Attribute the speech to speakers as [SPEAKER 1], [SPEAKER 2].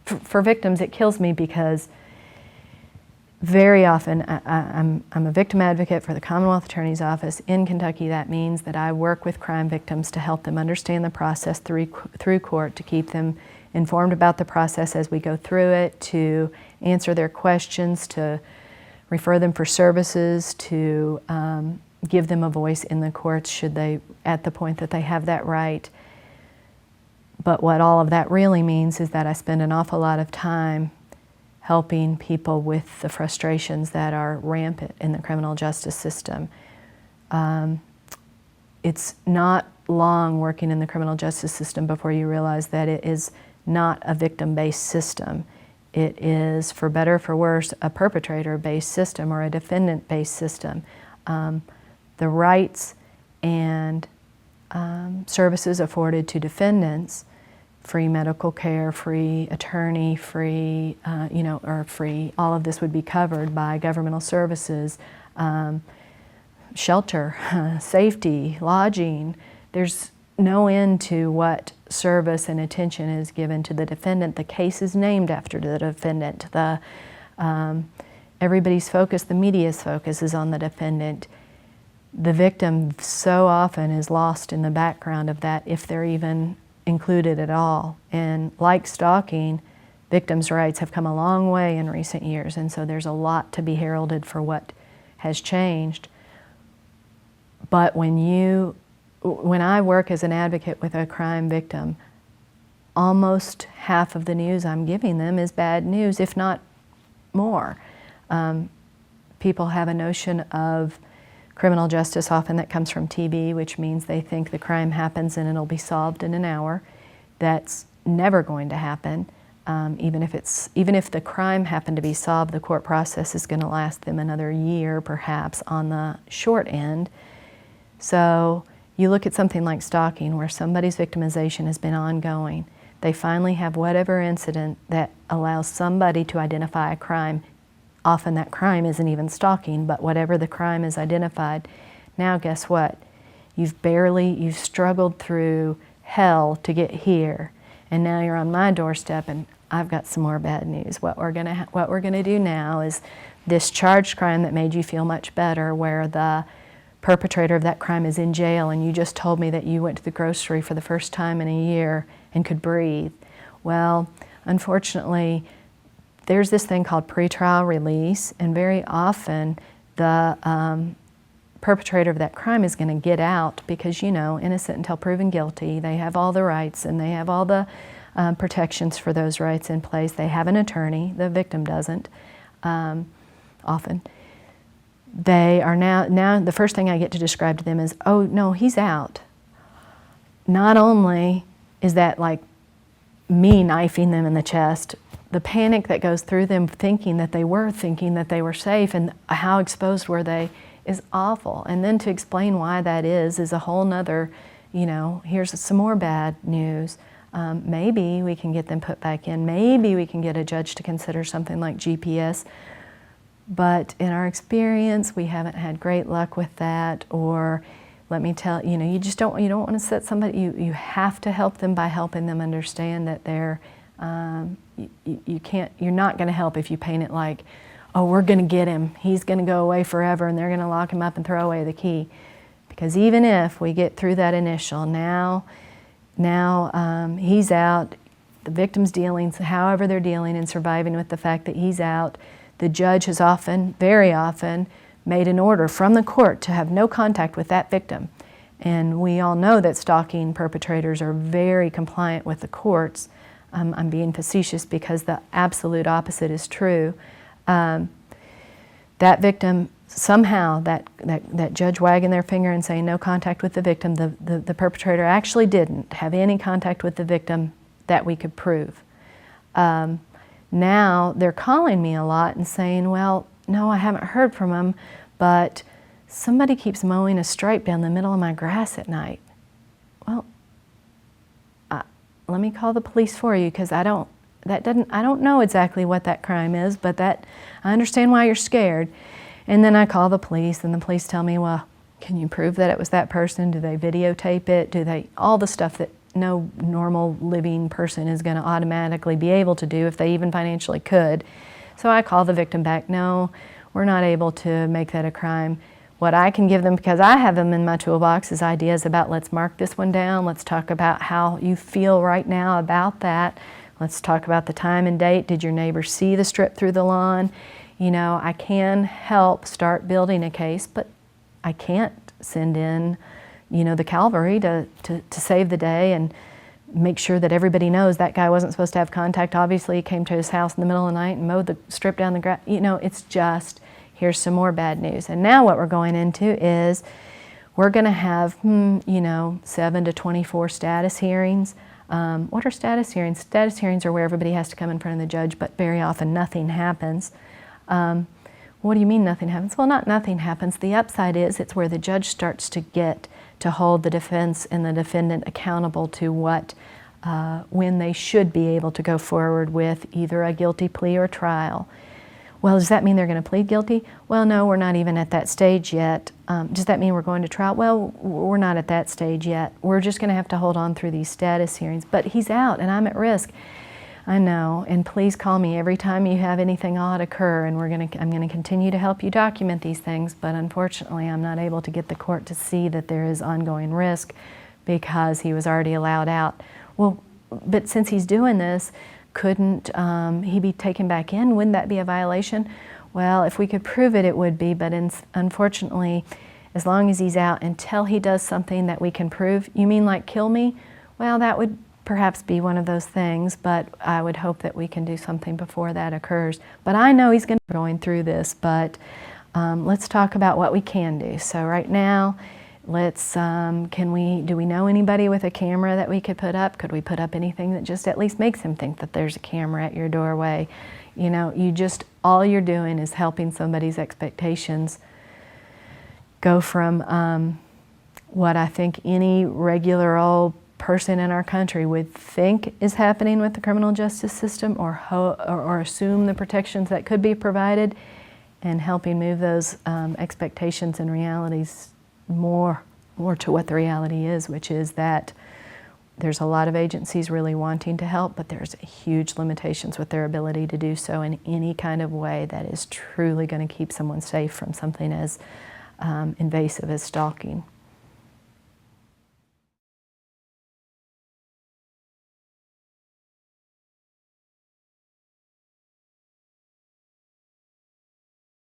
[SPEAKER 1] for victims, it kills me because very often I'm a victim advocate for the Commonwealth Attorney's Office in Kentucky. That means that I work with crime victims to help them understand the process through court, to keep them informed about the process as we go through it, to answer their questions, to refer them for services, to give them a voice in the courts should they, at the point that they have that right. But what all of that really means is that I spend an awful lot of time helping people with the frustrations that are rampant in the criminal justice system. It's not long working in the criminal justice system before you realize that it is not a victim-based system. It is, for better or for worse, a perpetrator-based system or a defendant-based system. The rights and services afforded to defendants, free medical care, free attorney, free, or free, all of this would be covered by governmental services, shelter, safety, lodging. There's no end to what service and attention is given to the defendant. The case is named after the defendant. Everybody's focus, the media's focus is on the defendant. The victim so often is lost in the background of that, if they're even included at all. And like stalking, victims' rights have come a long way in recent years, and so there's a lot to be heralded for what has changed. But when I work as an advocate with a crime victim, almost half of the news I'm giving them is bad news, if not more. People have a notion of criminal justice often that comes from TV, which means they think the crime happens and it'll be solved in an hour. That's never going to happen. Even if the crime happened to be solved, the court process is going to last them another year, perhaps, on the short end. So you look at something like stalking, where somebody's victimization has been ongoing. They finally have whatever incident that allows somebody to identify a crime. Often that crime isn't even stalking, but whatever the crime is identified. Now guess what? You've struggled through hell to get here, and now you're on my doorstep, and I've got some more bad news. What we're gonna do now is this charged crime that made you feel much better, where the perpetrator of that crime is in jail, and you just told me that you went to the grocery for the first time in a year and could breathe. Well, unfortunately, there's this thing called pretrial release, and very often the perpetrator of that crime is going to get out because, innocent until proven guilty. They have all the rights and they have all the protections for those rights in place. They have an attorney. The victim doesn't, often. They are now the first thing I get to describe to them is, oh, no, he's out. Not only is that like me knifing them in the chest, the panic that goes through them thinking that they were safe and how exposed were they is awful. And then to explain why that is a whole nother, here's some more bad news. Maybe we can get them put back in. Maybe we can get a judge to consider something like GPS. But in our experience, we haven't had great luck with that. Or let me tell you, you don't want to set somebody. You have to help them by helping them understand that they're. You're not going to help if you paint it like, oh, we're going to get him. He's going to go away forever, and they're going to lock him up and throw away the key. Because even if we get through that initial, now he's out. The victim's dealing, however they're dealing and surviving with the fact that he's out. The judge has very often, made an order from the court to have no contact with that victim. And we all know that stalking perpetrators are very compliant with the courts. I'm being facetious because the absolute opposite is true. That victim, somehow, that judge wagging their finger and saying no contact with the victim, the perpetrator actually didn't have any contact with the victim that we could prove. Now they're calling me a lot and saying, well, no, I haven't heard from him, but somebody keeps mowing a stripe down the middle of my grass at night. Well, let me call the police for you, because I don't know exactly what that crime is, but I understand why you're scared. And then I call the police, and the police tell me, well, can you prove that it was that person? Do they videotape it? All the stuff that no normal living person is going to automatically be able to do if they even financially could. So I call the victim back, no, we're not able to make that a crime. What I can give them, because I have them in my toolbox, is ideas about, let's mark this one down, let's talk about how you feel right now about that, let's talk about the time and date, did your neighbor see the strip through the lawn? You know, I can help start building a case, but I can't send in, you know, the cavalry to save the day and make sure that everybody knows that guy wasn't supposed to have contact. Obviously, he came to his house in the middle of the night and mowed the strip down the grass. You know, it's just, here's some more bad news. And now what we're going into is we're going to have, you know, 7 to 24 status hearings. What are status hearings? Status hearings are where everybody has to come in front of the judge, but very often nothing happens. What do you mean nothing happens? Well, not nothing happens. The upside is it's where the judge starts to get to hold the defense and the defendant accountable to what, when they should be able to go forward with either a guilty plea or trial. Well, does that mean they're going to plead guilty? Well, no, we're not even at that stage yet. Does that mean we're going to trial? Well, we're not at that stage yet. We're just going to have to hold on through these status hearings. But he's out and I'm at risk. I know, and please call me every time you have anything odd occur, and I'm going to continue to help you document these things, but unfortunately I'm not able to get the court to see that there is ongoing risk because he was already allowed out. Well, but since he's doing this, couldn't he be taken back in? Wouldn't that be a violation? Well, if we could prove it, it would be, but unfortunately, as long as he's out until he does something that we can prove, you mean like kill me? Well, that would perhaps be one of those things, but I would hope that we can do something before that occurs. But I know he's going to be going through this, but let's talk about what we can do. So right now, let's, do we know anybody with a camera that we could put up? Could we put up anything that just at least makes him think that there's a camera at your doorway? You know, all you're doing is helping somebody's expectations go from what I think any regular old person in our country would think is happening with the criminal justice system, or assume the protections that could be provided, and helping move those expectations and realities more to what the reality is, which is that there's a lot of agencies really wanting to help, but there's huge limitations with their ability to do so in any kind of way that is truly going to keep someone safe from something as invasive as stalking.